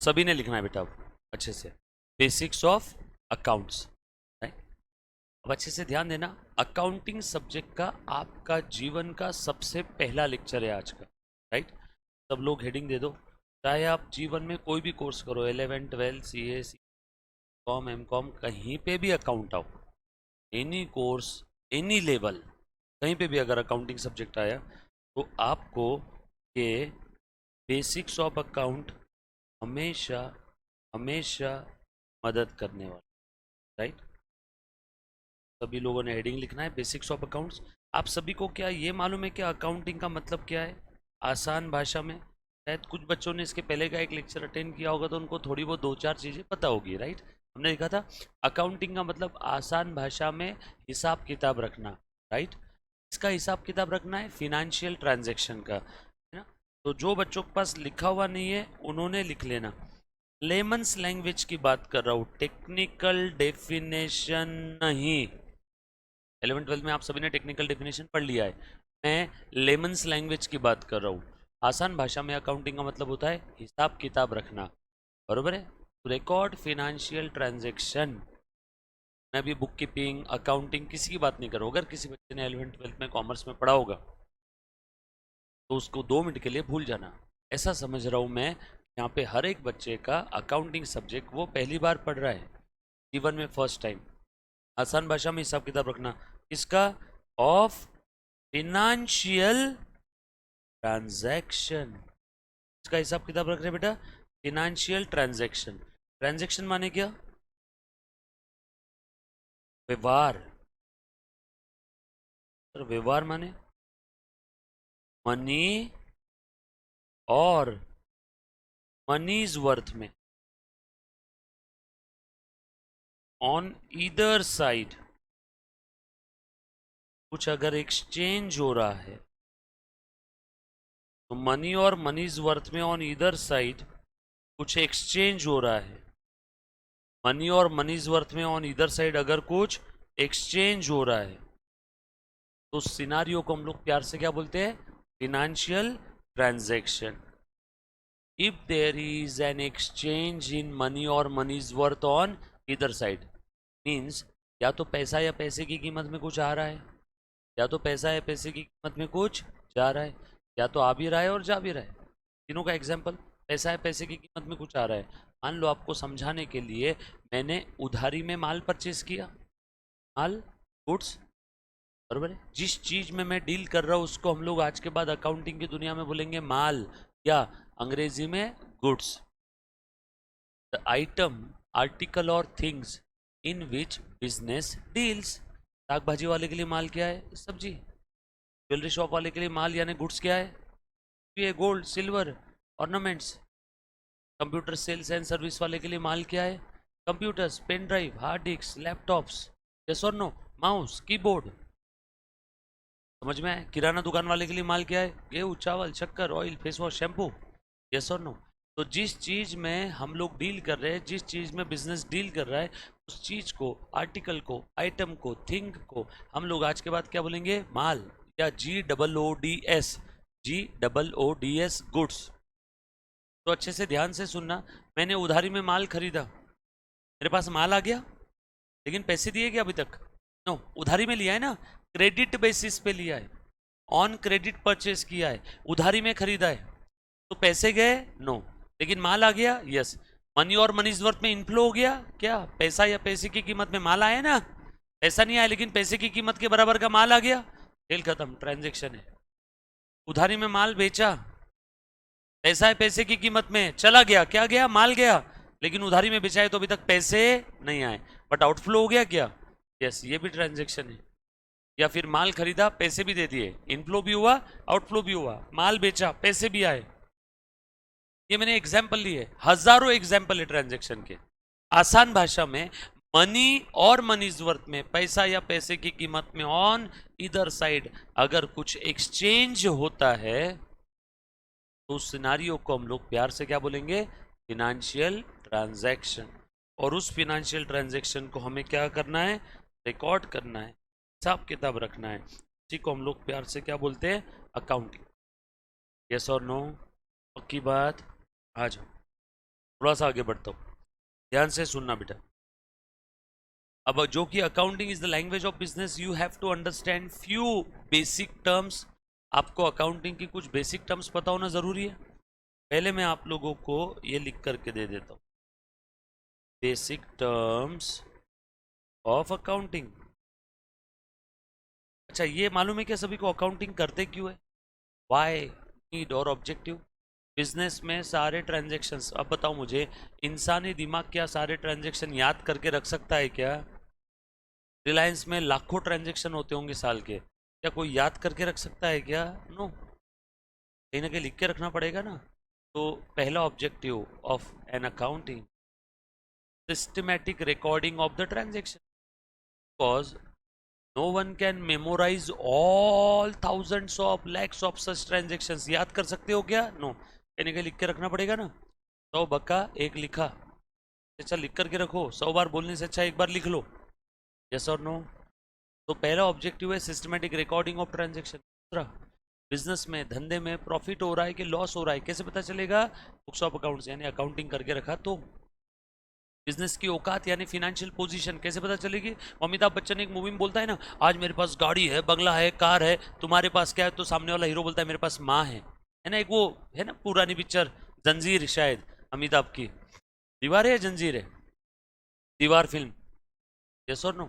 सभी ने लिखना है बेटा अच्छे से, बेसिक्स ऑफ अकाउंट्स। राइट, अब अच्छे से ध्यान देना, अकाउंटिंग सब्जेक्ट का आपका जीवन का सबसे पहला लेक्चर है आज का। राइट, सब लोग हेडिंग दे दो, चाहे आप जीवन में कोई भी कोर्स करो, 11 12 CA कॉम M.Com, कहीं पे भी अकाउंट आओ, एनी कोर्स एनी लेवल, कहीं पे भी अगर अकाउंटिंग सब्जेक्ट आया तो आपको ये बेसिक्स ऑफ अकाउंट हमेशा हमेशा मदद करने वाला। राइट, सभी लोगों ने हेडिंग लिखना है, बेसिक्स ऑफ अकाउंट्स। आप सभी को क्या ये मालूम है कि अकाउंटिंग का मतलब क्या है आसान भाषा में? शायद कुछ बच्चों ने इसके पहले का एक लेक्चर अटेंड किया होगा तो उनको थोड़ी बहुत 2-4 चीज़ें पता होगी। राइट, हमने देखा था अकाउंटिंग का मतलब आसान भाषा में हिसाब किताब रखना। राइट, इसका हिसाब किताब रखना है फिनेंशियल ट्रांजैक्शन का, है ना? तो जो बच्चों के पास लिखा हुआ नहीं है उन्होंने लिख लेना। लेमन्स लैंग्वेज की बात कर रहा हूँ, टेक्निकल डेफिनेशन नहीं। 11th 12th में आप सभी ने टेक्निकल डेफिनेशन पढ़ लिया है, मैं लेमन्स लैंग्वेज की बात कर रहा हूँ। आसान भाषा में अकाउंटिंग का मतलब होता है हिसाब किताब रखना, बरोबर है? Record financial transaction. मैं अभी बुक कीपिंग अकाउंटिंग किसी की बात नहीं कर रहा हूँ। अगर किसी बच्चे ने 11th 12th में कॉमर्स में पढ़ा होगा तो उसको 2 मिनट के लिए भूल जाना। ऐसा समझ रहा हूँ मैं, यहाँ पे हर एक बच्चे का अकाउंटिंग सब्जेक्ट वो पहली बार पढ़ रहा है जीवन में, फर्स्ट टाइम। आसान भाषा में हिसाब किताब रखना, इसका ऑफ फिनेंशियल ट्रांजैक्शन, इसका हिसाब किताब रख रहे हैं बेटा, फिनेंशियल ट्रांजैक्शन। ट्रांजैक्शन माने क्या? व्यवहार। व्यवहार माने मनी और मनीज वर्थ में, ऑन ईदर साइड कुछ अगर एक्सचेंज हो रहा है तो मनी और मनीज वर्थ में ऑन ईदर साइड कुछ एक्सचेंज हो रहा है। मनी और मनीज वर्थ में ऑन ईदर साइड अगर कुछ एक्सचेंज हो रहा है तो सिनारियो को हम लोग प्यार से क्या बोलते हैं? Financial transaction. If there is an exchange in money और money's worth on either side, means या तो पैसा या पैसे की कीमत में कुछ आ रहा है, या तो पैसा या पैसे की कीमत में कुछ जा रहा है, या तो आ भी रहा है और जा भी रहा है। तीनों का एग्जाम्पल, पैसा या पैसे की कीमत में कुछ आ रहा है। मान लो आपको समझाने के लिए मैंने उधारी में माल परचेज किया, माल, गुड्स, बरोबर है? जिस चीज में मैं डील कर रहा हूँ उसको हम लोग आज के बाद अकाउंटिंग की दुनिया में बोलेंगे माल, या अंग्रेजी में गुड्स। द आइटम, आर्टिकल और things in which business deals. साग भाजी वाले के लिए माल क्या है? सब्जी। ज्वेलरी शॉप वाले के लिए माल यानी गुड्स क्या है? ये gold, silver, ornaments. Computer sales and service वाले के लिए माल क्या है? Computers, pen drive, hard disk, laptops. Yes और नो? Mouse, keyboard. समझ में आए? किराना दुकान वाले के लिए माल क्या है? गेहूँ, चावल, शक्कर, oil, face wash, shampoo. Yes और नो? तो जिस चीज में हम लोग डील कर रहे हैं, जिस चीज में बिजनेस डील कर रहा है, उस चीज को, आर्टिकल को, आइटम को, थिंग को हम लोग आज के बाद क्या बोलेंगे? माल, या GOODS, GOODS, गुड्स। तो अच्छे से ध्यान से सुनना, मैंने उधारी में माल खरीदा, मेरे पास माल आ गया, लेकिन पैसे दिए क्या अभी तक? नो, उधारी में लिया है ना, क्रेडिट बेसिस पे लिया है, ऑन क्रेडिट परचेस किया है, उधारी में खरीदा है, तो पैसे गए? नो, लेकिन माल आ गया? यस। मनी और मनीज वर्थ में इनफ्लो हो गया क्या? पैसा या पैसे की कीमत में माल आया ना, पैसा नहीं आया लेकिन पैसे की कीमत के बराबर का माल आ गया, खेल खत्म, ट्रांजेक्शन है। उधारी में माल बेचा, पैसा है पैसे की कीमत में, चला गया, क्या गया? माल गया, लेकिन उधारी में बेचा है तो अभी तक पैसे नहीं आए, बट आउटफ्लो हो गया क्या? यस, ये भी ट्रांजेक्शन है। या फिर माल खरीदा, पैसे भी दे दिए, इनफ्लो भी हुआ, आउटफ्लो भी हुआ, माल बेचा, पैसे भी आए। ये मैंने एग्जाम्पल लिए, हजारों एग्जाम्पल है ट्रांजेक्शन के। आसान भाषा में मनी और मनीज वर्थ में, पैसा या पैसे की कीमत में ऑन इधर साइड अगर कुछ एक्सचेंज होता है तो उस सिनारियो को हम लोग प्यार से क्या बोलेंगे? Financial transaction. और उस फिनेंशियल ट्रांजैक्शन को हमें क्या करना है? रिकॉर्ड करना है, हिसाब किताब रखना है। इसी को हम लोग प्यार से क्या बोलते हैं? अकाउंटिंग। यस और नो? पक्की बात? आ जाओ। थोड़ा सा आगे बढ़ता हूँ, ध्यान से सुनना बेटा। अब जो कि accounting is the language of business, you have to understand few basic terms. आपको अकाउंटिंग की कुछ बेसिक टर्म्स पता होना जरूरी है। पहले मैं आप लोगों को ये लिख करके दे देता हूँ, बेसिक टर्म्स ऑफ अकाउंटिंग। अच्छा, ये मालूम है क्या सभी को अकाउंटिंग करते क्यों है? वाई, नीड और ऑब्जेक्टिव। बिजनेस में सारे ट्रांजैक्शंस, अब बताओ मुझे, इंसानी दिमाग क्या सारे ट्रांजैक्शन याद करके रख सकता है क्या? रिलायंस में लाखों ट्रांजैक्शन होते होंगे साल के, क्या कोई याद करके रख सकता है क्या? नो, कहीं ना कहीं लिख के रखना पड़ेगा ना। तो पहला objective of an accounting, systematic recording of the transaction, because no one can memorise all thousands of lakhs of such transactions. याद कर सकते हो क्या? नो, कहीं ना कहीं लिख के रखना पड़ेगा ना। 100 बक्का एक लिखा, अच्छा लिख करके रखो, 100 बार बोलने से अच्छा एक बार लिख लो। यस और नो? तो पहला ऑब्जेक्टिव है सिस्टमैटिक रिकॉर्डिंग ऑफ ट्रांजैक्शन। दूसरा, बिजनेस में धंधे में प्रॉफिट हो रहा है कि लॉस हो रहा है कैसे पता चलेगा? बुक्स ऑफ अकाउंट्स यानी अकाउंटिंग करके रखा तो। बिजनेस की औकात यानी फाइनेंशियल पोजीशन कैसे पता चलेगी? अमिताभ बच्चन एक मूवी में बोलता है ना, आज मेरे पास गाड़ी है, बंगला है, कार है, तुम्हारे पास क्या है? तो सामने वाला हीरो बोलता है मेरे पास माँ है ना? एक वो है ना पुरानी पिक्चर जंजीर, शायद अमिताभ की। दीवार है या जंजीर है? दीवार फिल्म। यस और नो?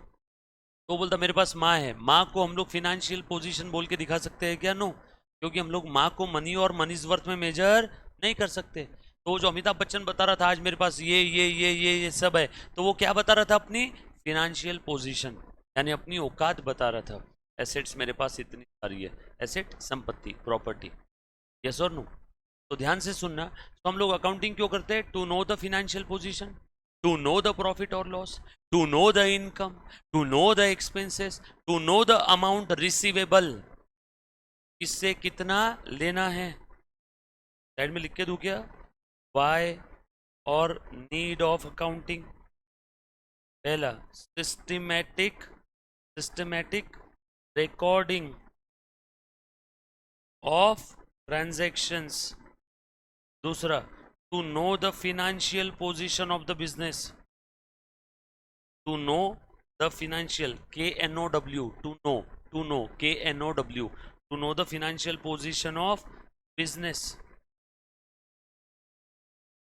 तो बोलता मेरे पास माँ है। माँ को हम लोग फिनेंशियल पोजीशन बोल के दिखा सकते हैं क्या? नो, क्योंकि हम लोग माँ को मनी और मनीज वर्थ में मेजर नहीं कर सकते। तो जो अमिताभ बच्चन बता रहा था आज मेरे पास ये सब है, तो वो क्या बता रहा था? अपनी फिनेंशियल पोजीशन, यानी अपनी औकात बता रहा था। एसेट्स मेरे पास इतनी सारी है, एसेट संपत्ति प्रॉपर्टी। यस और नो? तो ध्यान से सुनना। तो हम लोग अकाउंटिंग क्यों करते हैं? To know the financial position, to know the profit और loss, to know the income, to know the expenses, to know the amount receivable, किससे कितना लेना है। साइड में लिख के दूं क्या? वाई और नीड ऑफ अकाउंटिंग। पहला, systematic, systematic recording of transactions. दूसरा, to know the financial position of the business, to know the financial, KNOW, to know, KNOW, to know the financial position of business,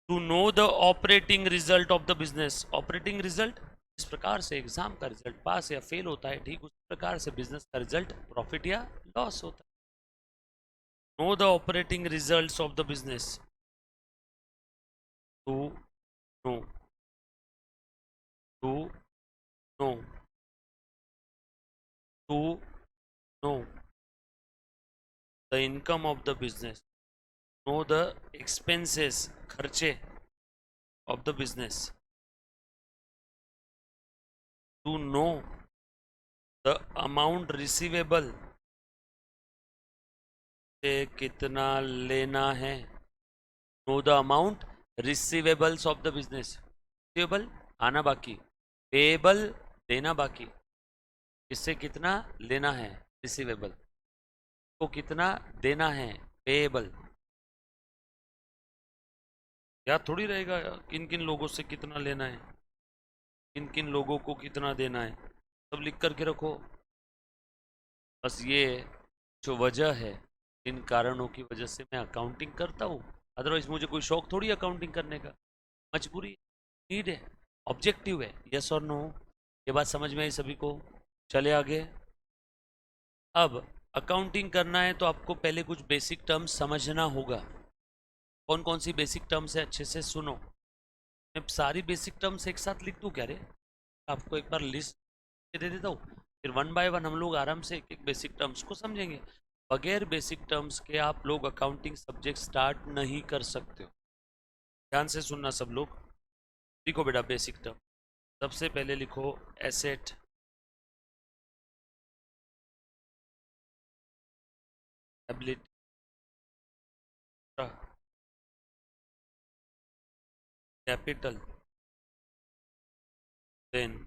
to know the operating result of the business। operating result, इस प्रकार से exam का result पास या fail होता है, ठीक उस प्रकार से बिजनेस का रिजल्ट प्रॉफिट या लॉस होता है। Know the operating results of the business, to know, to know, to know the income of the business, know the expenses, खर्चे of the business, to know the amount receivable, से कितना लेना है। Know the amount receivables of the business, receivable आना बाकी, payable देना बाकी, इससे कितना लेना है रिसीवेबल, को कितना देना है पेएबल। याद थोड़ी रहेगा किन किन लोगों से कितना लेना है, किन किन लोगों को कितना देना है, सब लिख करके रखो। बस ये जो वजह है, इन कारणों की वजह से मैं अकाउंटिंग करता हूँ। अदरवाइज मुझे कोई शौक थोड़ी अकाउंटिंग करने का, मजबूरी, नीड है, ऑब्जेक्टिव है। यस और नो? ये बात समझ में आई सभी को? चले आगे। अब अकाउंटिंग करना है तो आपको पहले कुछ बेसिक टर्म्स समझना होगा। कौन कौन सी बेसिक टर्म्स है अच्छे से सुनो। मैं सारी बेसिक टर्म्स एक साथ लिख दूँ क्या रे? आपको एक बार लिस्ट दे देता हूँ, फिर वन बाय वन हम लोग आराम से एक एक बेसिक टर्म्स को समझेंगे। बगैर बेसिक टर्म्स के आप लोग अकाउंटिंग सब्जेक्ट स्टार्ट नहीं कर सकते हो। ध्यान से सुनना सब लोग। लिखो बेटा बेसिक टर्म। सबसे पहले लिखो asset, ability, capital, then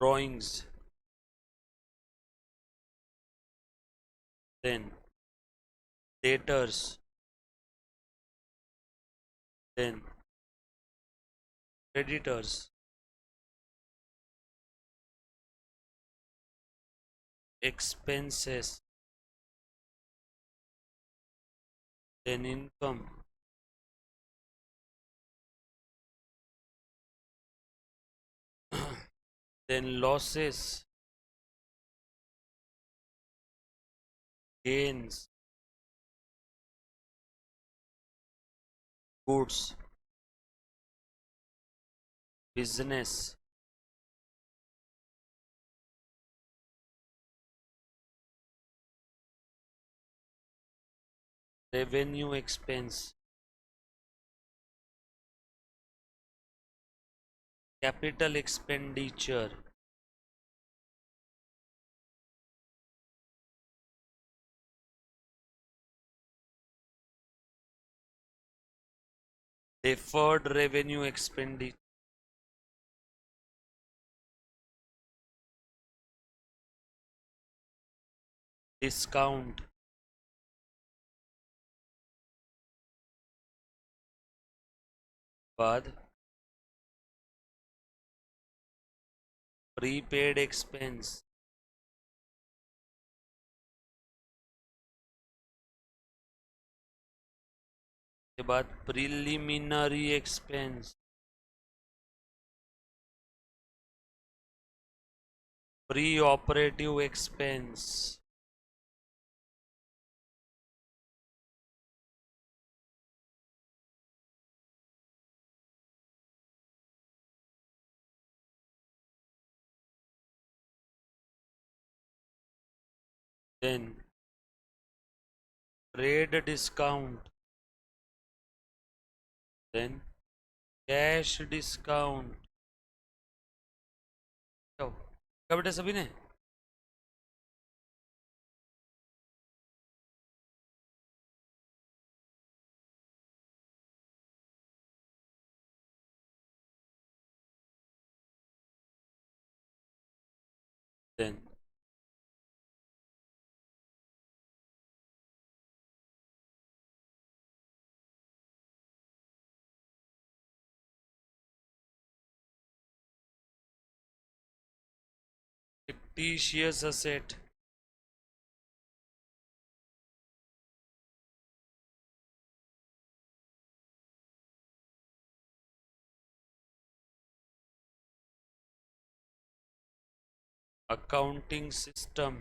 drawings, then debtors, then creditors, expenses, then income, then losses, gains, goods, business, revenue expense, capital expenditure, deferred revenue expenditure, discount, बाद prepaid expense, के बाद preliminary expense, pre-operative expense, then trade discount, then cash discount. क्या बेटा सभी ने? then fictitious asset, accounting system,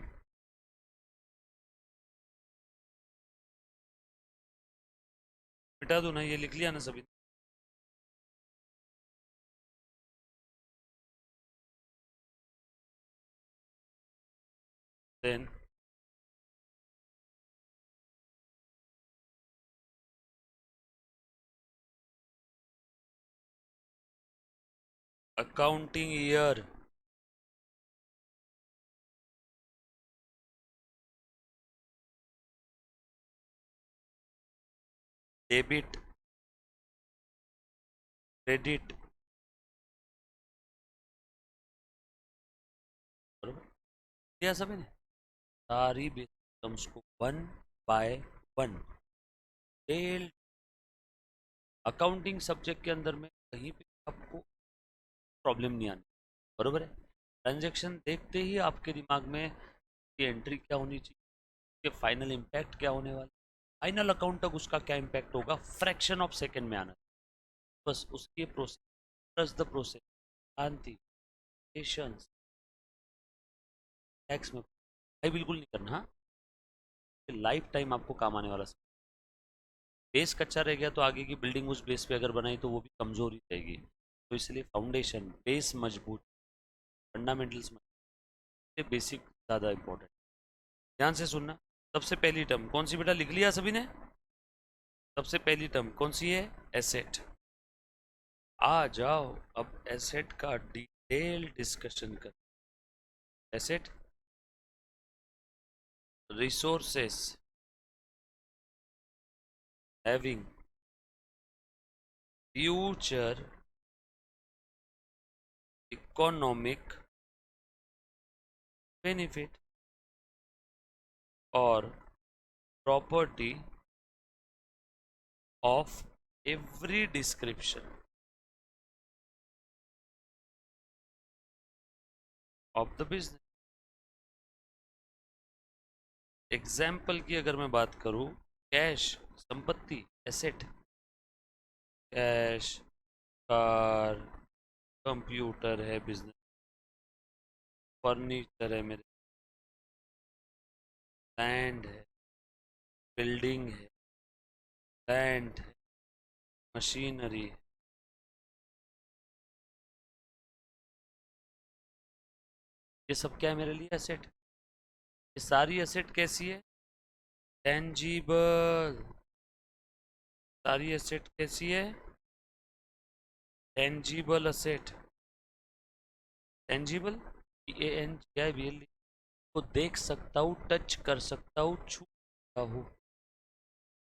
मिटा दो ना, ये लिख लिया ना सभी? then accounting year, debit, credit, बरोबर किया सभी ने? सारी बेसिक को 1 by 1 डिटेल अकाउंटिंग सब्जेक्ट के अंदर में कहीं पे आपको प्रॉब्लम नहीं आनी, बरोबर है? ट्रांजैक्शन देखते ही आपके दिमाग में ये एंट्री क्या होनी चाहिए, ये फाइनल इम्पैक्ट क्या होने वाला, फाइनल अकाउंट तक उसका क्या इम्पैक्ट होगा, फ्रैक्शन ऑफ सेकेंड में आना, बस उसकी process, trust the process, Shanti, patience, tax में भाई बिल्कुल नहीं करना, हाँ? लाइफ टाइम आपको काम आने वाला। बेस कच्चा रह गया तो आगे की बिल्डिंग उस बेस पे अगर बनाई तो वो भी कमजोर ही रहेगी, तो इसलिए फाउंडेशन बेस मजबूत, फंडामेंटल्स मजबूत, बेसिक ज़्यादा इंपॉर्टेंट। ध्यान से सुनना। सबसे पहली टर्म कौन सी बेटा, लिख लिया सभी ने? सबसे पहली टर्म कौन सी है? एसेट। आ जाओ अब एसेट का डिटेल डिस्कशन कर। Asset resources having future economic benefit और property of every description. Of the business. Example की अगर मैं बात करूं, कैश संपत्ति, एसेट, कैश, कार, कंप्यूटर है बिजनेस, फर्नीचर है मेरे, लैंड है, बिल्डिंग है, लैंड है, मशीनरी है। ये सब क्या है मेरे लिए? एसेट। ये सारी एसेट कैसी है? टेंजिबल। सारी एसेट कैसी है? Tangible asset. टेंजिबल, TANGIBL, को देख सकता हूँ, टच कर सकता हूँ, छू सकता हूँ,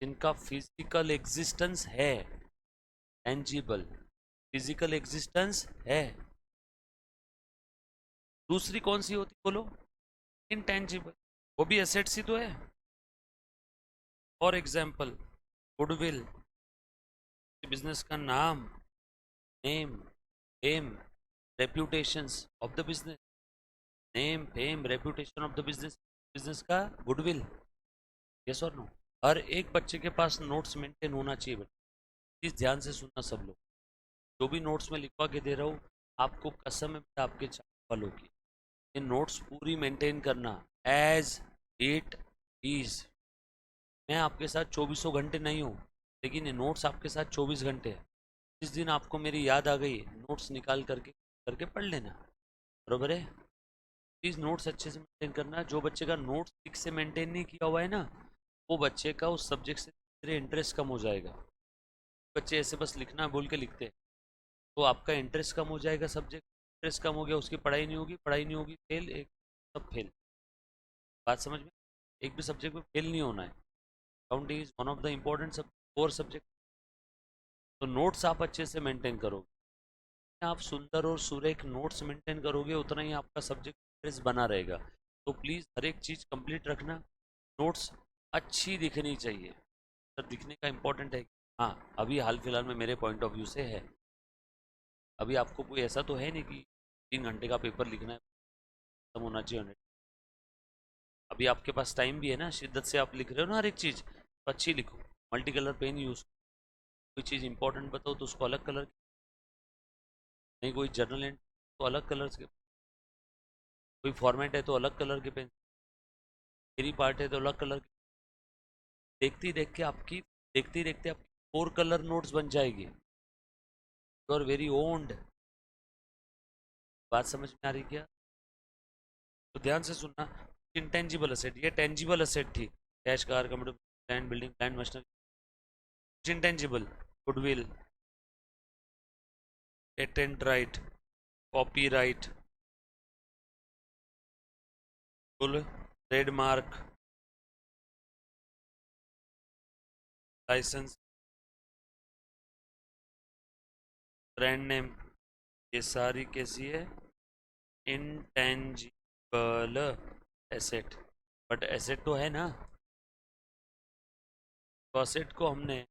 जिनका फिजिकल एग्जिस्टेंस है। टेंजिबल, फिजिकल एग्जिस्टेंस है। दूसरी कौन सी होती बोलो? इनटेंजिबल, वो भी एसेट्स ही तो है। फॉर एग्जाम्पल, गुडविल, बिजनेस का नाम, name, fame, reputations of the business, name, fame, reputation of the business, business का गुडविल। यस और नो? हर एक बच्चे के पास नोट्स मेंटेन होना चाहिए बेटा। प्लीज ध्यान से सुनना सब लोग। जो भी नोट्स मैं लिखवा के दे रहा हूँ, आपको कसम है बेटा आपके वालों की, ये नोट्स पूरी मेंटेन करना एज इट इज। मैं आपके साथ चौबीसों घंटे नहीं हूँ, लेकिन ये नोट्स आपके साथ 24 घंटे है। जिस दिन आपको मेरी याद आ गई, नोट्स निकाल करके करके पढ़ लेना। बरोबर है? प्लीज़ नोट्स अच्छे से मेंटेन करना। जो बच्चे का नोट्स ठीक से मेंटेन नहीं किया हुआ है ना, वो बच्चे का उस सब्जेक्ट से धीरे इंटरेस्ट कम हो जाएगा। बच्चे ऐसे बस लिखना बोल के लिखते हैं, तो आपका इंटरेस्ट कम हो जाएगा। सब्जेक्ट इंटरेस्ट कम हो गया, उसकी पढ़ाई नहीं होगी, पढ़ाई नहीं होगी, फेल, एक सब फेल। बात समझ में? एक भी सब्जेक्ट में फेल नहीं होना है। Accounting is one of the important core subject. तो नोट्स आप अच्छे से मेंटेन करोगे, आप सुंदर और सुरेख नोट्स मेंटेन करोगे, उतना ही आपका सब्जेक्ट इंटरेस्ट बना रहेगा। तो प्लीज़ हर एक चीज़ कंप्लीट रखना। नोट्स अच्छी दिखनी चाहिए, सर दिखने का इम्पोर्टेंट है। हाँ, अभी हाल फिलहाल में मेरे पॉइंट ऑफ व्यू से है। अभी आपको कोई ऐसा तो है नहीं कि 3 घंटे का पेपर लिखना है, खत्म होना चाहिए 100। अभी आपके पास टाइम भी है ना, शिद्दत से आप लिख रहे हो ना हर एक चीज़, तो अच्छी लिखो। मल्टी कलर पेन यूज़, कोई चीज़ इंपॉर्टेंट बताओ तो उसको अलग कलर, नहीं कोई जर्नल एंड तो अलग कलर के, कोई फॉर्मेट है तो अलग कलर के पेन, थ्री पार्ट है तो अलग कलर की। देखते ही देखते आपकी 4 कलर नोट्स बन जाएगी। You are very owned. बात समझ में आ रही क्या? तो ध्यान से सुनना। इंटेंजिबल असेट, ये टेंजिबल असेट थी, cash, car, computer, land, building, plant, machinery. Intangible, goodwill, patent right, copy right, full, trademark, licence, brand name, ये सारी कैसी है? Intangible asset. बट एसेट तो है ना? तो एसेट को हमने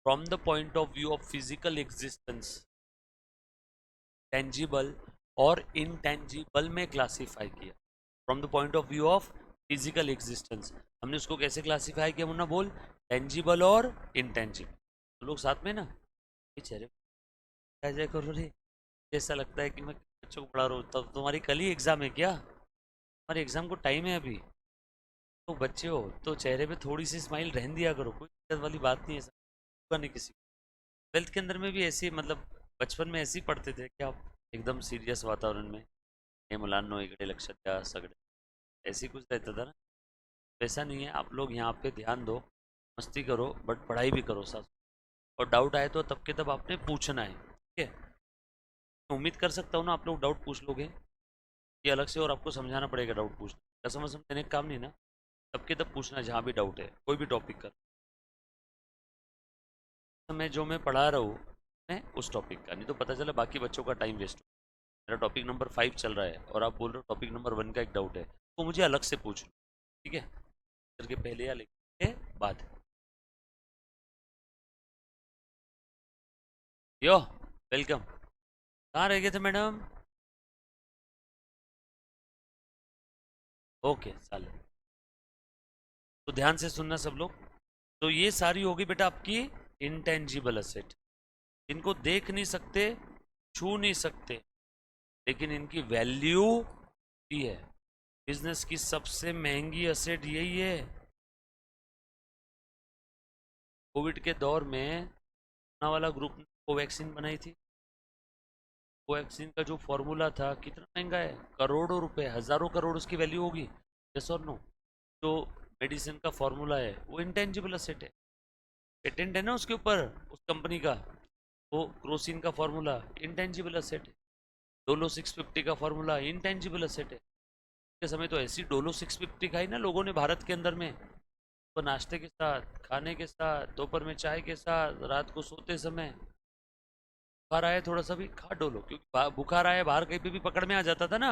from the point of view of physical existence, tangible और इनटेंजिबल में क्लासीफाई किया। From the point of view of physical existence हमने उसको कैसे क्लासीफाई किया मुन्ना बोल? टेंजिबल और इनटेंजिबल। तो लोग साथ में ना, ये चेहरे आ जाए करो रे, ऐसा लगता है कि मैं बच्चों को पढ़ा रहा हूँ। तब तुम्हारी कल ही एग्जाम है क्या? हमारे एग्जाम को टाइम है अभी। तो बच्चे हो तो चेहरे पे थोड़ी सी स्माइल रहन दिया करो, कोई दिक्कत वाली बात नहीं है, ऐसा होगा नहीं किसी को। ट्वेल्थ के अंदर में भी ऐसी मतलब बचपन में ऐसे ही पढ़ते थे क्या आप? एकदम सीरियस वातावरण में, हे मुलांनो इकडे लक्ष द्या सगळे, ऐसे ही कुछ रहता था ना? वैसा नहीं है। आप लोग यहाँ पे ध्यान दो, मस्ती करो, बट पढ़ाई भी करो साथ। और डाउट आए तो तब के तब आपने पूछना है, ठीक है? तो उम्मीद कर सकता हूँ ना आप लोग डाउट पूछ लोगे, ये अलग से और आपको समझाना पड़ेगा डाउट पूछना, कसम वसम देने का काम नहीं ना। तब के तब पूछना जहाँ भी डाउट है, कोई भी टॉपिक का। मैं जो मैं पढ़ा रहा हूँ, मैं उस टॉपिक का, नहीं तो पता चला बाकी बच्चों का टाइम वेस्ट हो। मेरा टॉपिक नंबर 5 चल रहा है और आप बोल रहे हो टॉपिक नंबर 1 का एक डाउट है, तो मुझे अलग से पूछ लो, ठीक है? करके पहले या लेक्चर के बाद। यो, वेलकम। कहाँ रह गए थे मैडम? ओके साले, तो ध्यान से सुनना सब लोग। तो ये सारी होगी बेटा आपकी इंटेंजिबल असेट, इनको देख नहीं सकते, छू नहीं सकते, लेकिन इनकी वैल्यू भी है। बिजनेस की सबसे महंगी असेट यही है। कोविड के दौर में अपना वाला ग्रुप ने कोवैक्सीन बनाई थी। कोवैक्सीन का जो फॉर्मूला था कितना महंगा है, करोड़ों रुपए, हजारों करोड़ उसकी वैल्यू होगी, यस और नो। जो मेडिसिन का फॉर्मूला है वो इंटेंजिबल असेट है, पेटेंट है ना उसके ऊपर उस कंपनी का, वो क्रोसिन का फॉर्मूला इंटेंजिबल असेट है। डोलो 650 का फॉर्मूला इंटेंजिबल असेट है। के समय तो ऐसी डोलो 650 खाई ना लोगों ने भारत के अंदर में, तो नाश्ते के साथ, खाने के साथ, दोपहर में चाय के साथ, रात को सोते समय, बुखार आया थोड़ा सा भी खा डोलो, क्योंकि बुखार आया बाहर कहीं पे भी पकड़ में आ जाता था ना,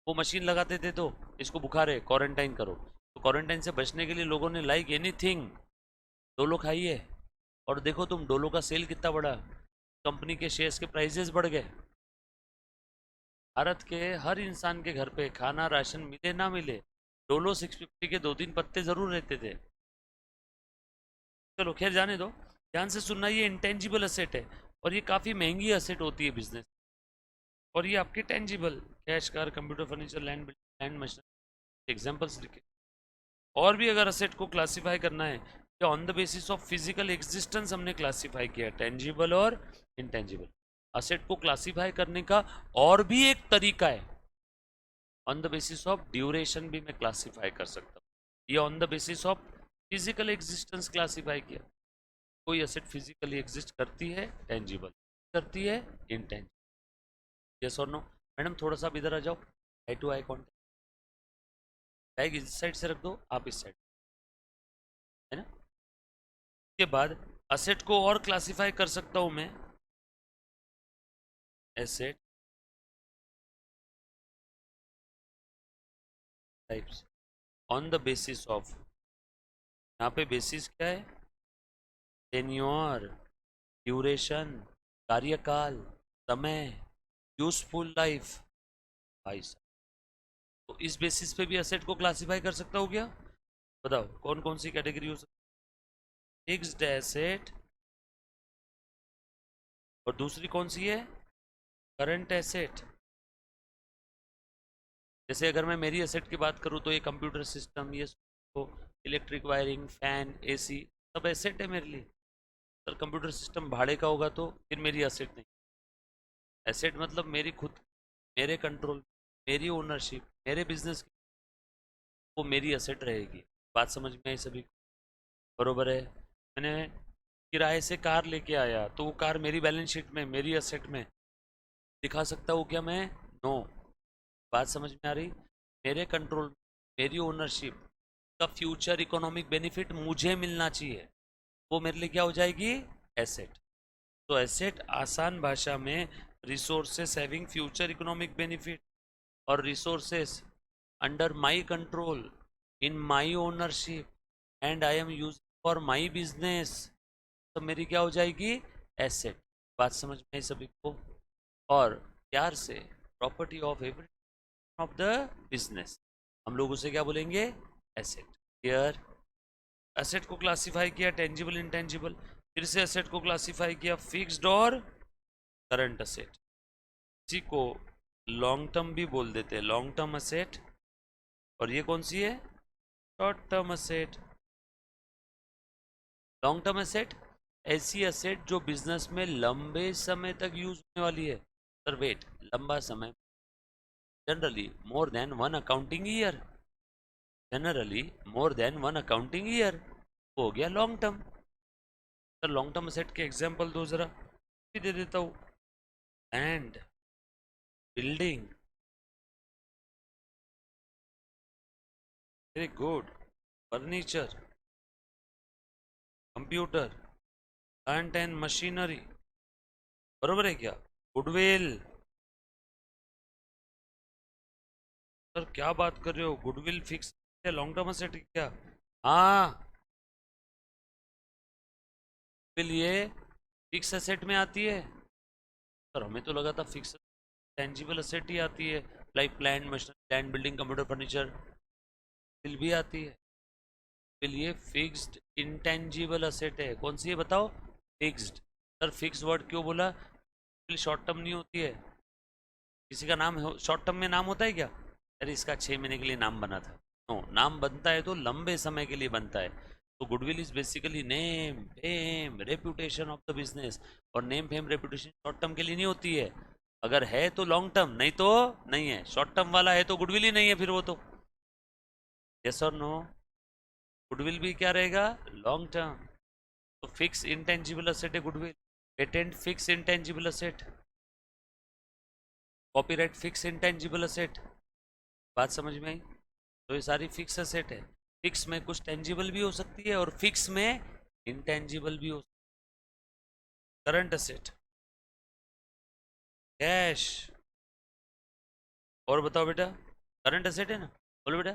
वो मशीन लगाते थे तो इसको बुखार है क्वारंटाइन करो, तो क्वारंटाइन से बचने के लिए लोगों ने लाइक एनीथिंग डोलो खाई है। और देखो तुम डोलो का सेल कितना बढ़ा, कंपनी के शेयर्स के प्राइजेस बढ़ गए। भारत के हर इंसान के घर पे खाना राशन मिले ना मिले, डोलो 650 के 2-3 पत्ते जरूर रहते थे। चलो खैर जाने दो, ध्यान से सुनना, ये इंटेंजिबल असेट है और ये काफ़ी महंगी असेट होती है बिजनेस। और ये आपके tangible, cash, car, computer, furniture, land machine, examples लिखे। और भी अगर असेट को क्लासिफाई करना है, या on the basis of physical existence हमने क्लासिफाई किया टेंजिबल और इंटेंजिबल। असेट को क्लासिफाई करने का और भी एक तरीका है, on the basis of duration भी मैं क्लासिफाई कर सकता हूँ। ये on the basis of physical existence classify किया। कोई असेट फिजिकली एग्जिस्ट करती है टेंजिबल, करती है इंटेंजिबल, यस और नो। मैडम थोड़ा सा इधर आ जाओ, आई टू आई कॉन्टेक्ट, बैग इस साइड से रख दो, आप इस साइड, है ना। के बाद असेट को और क्लासिफाई कर सकता हूं मैं, asset types on the basis of, यहाँ पे बेसिस क्या है, टेन्योर, ड्यूरेशन, कार्यकाल, समय, यूजफुल लाइफ, भाई साहब। तो इस बेसिस पे भी असेट को क्लासिफाई कर सकता हूँ क्या, बताओ कौन कौन सी कैटेगरी हो सकती है। फिक्स्ड एसेट, और दूसरी कौन सी है, करंट एसेट। जैसे अगर मैं मेरी एसेट की बात करूँ तो ये कंप्यूटर सिस्टम, ये तो इलेक्ट्रिक वायरिंग, फैन, एसी, सब एसेट है मेरे लिए। अगर कंप्यूटर सिस्टम भाड़े का होगा तो फिर मेरी एसेट नहीं। एसेट मतलब मेरी खुद, मेरे कंट्रोल, मेरी ओनरशिप, मेरे बिजनेस की, वो मेरी एसेट रहेगी। बात समझ में आई सभी को? बरोबर है। मैंने किराए से कार लेके आया तो वो कार मेरी बैलेंस शीट में, मेरी एसेट में दिखा सकता हूँ क्या मैं, नो। बात समझ में आ रही? मेरे कंट्रोल, मेरी ओनरशिप का फ्यूचर इकोनॉमिक बेनिफिट मुझे मिलना चाहिए, वो मेरे लिए क्या हो जाएगी, एसेट। तो एसेट आसान भाषा में resources having future economic benefit, और resources under my control, in my ownership, and I am use for my business, तो मेरी क्या हो जाएगी, एसेट। बात समझ में आई सभी को? और प्यार से property of every of the business, हम लोग उसे क्या बोलेंगे, एसेट। क्लियर? एसेट को क्लासिफाई किया टेंजिबल, इंटेंजिबल, फिर से एसेट को क्लासिफाई किया फिक्स्ड और करंट असेट। इसी को लॉन्ग टर्म भी बोल देते हैं, लॉन्ग टर्म असेट। और ये कौन सी है, short term asset. Long term asset ऐसी असेट जो बिजनेस में लंबे समय तक यूज होने वाली है। सर वेट, लंबा समय, generally more than one accounting year, generally more than one accounting year, हो गया long term. Sir long term asset के एग्जांपल दो जरा, भी दे देता हूँ। Land, building, very good, furniture, computer, plant and machinery, बरोबर है क्या, गुडविल। सर क्या बात कर रहे हो, गुडविल फिक्स है लॉन्ग टर्म असेट क्या? हाँ, गुडविल ये फिक्स असेट में आती है। सर हमें तो लगा था फिक्स टेंजिबल असेट ही आती है, like plant machinery, land, building, computer, furniture. Bill भी आती है। बिल ये फिक्स्ड इंटेंजिबल असेट है। कौन सी है बताओ? फिक्स्ड। सर फिक्स वर्ड क्यों बोला? बिल शॉर्ट टर्म नहीं होती है। किसी का नाम शॉर्ट टर्म में नाम होता है क्या? अरे इसका 6 महीने के लिए नाम बना था। नो, नाम बनता है तो लंबे समय के लिए बनता है। तो goodwill is basically name fame reputation of the business. और name fame reputation short term के लिए नहीं होती है। अगर है तो लॉन्ग टर्म, नहीं तो नहीं है। शॉर्ट टर्म वाला है तो गुडविल ही नहीं है फिर वो तो। यस और नो? गुडविल भी क्या रहेगा? Long term. तो फिक्स इंटेंजिबल असेट है goodwill. Patent fix intangible asset. Copyright fix intangible asset. बात समझ में आई? तो ये सारी फिक्स असेट है। फिक्स में कुछ टेंजिबल भी हो सकती है और फिक्स में इंटेंजिबल भी हो। Current asset, cash. और बताओ बेटा, करंट असेट है ना? बोलो बेटा।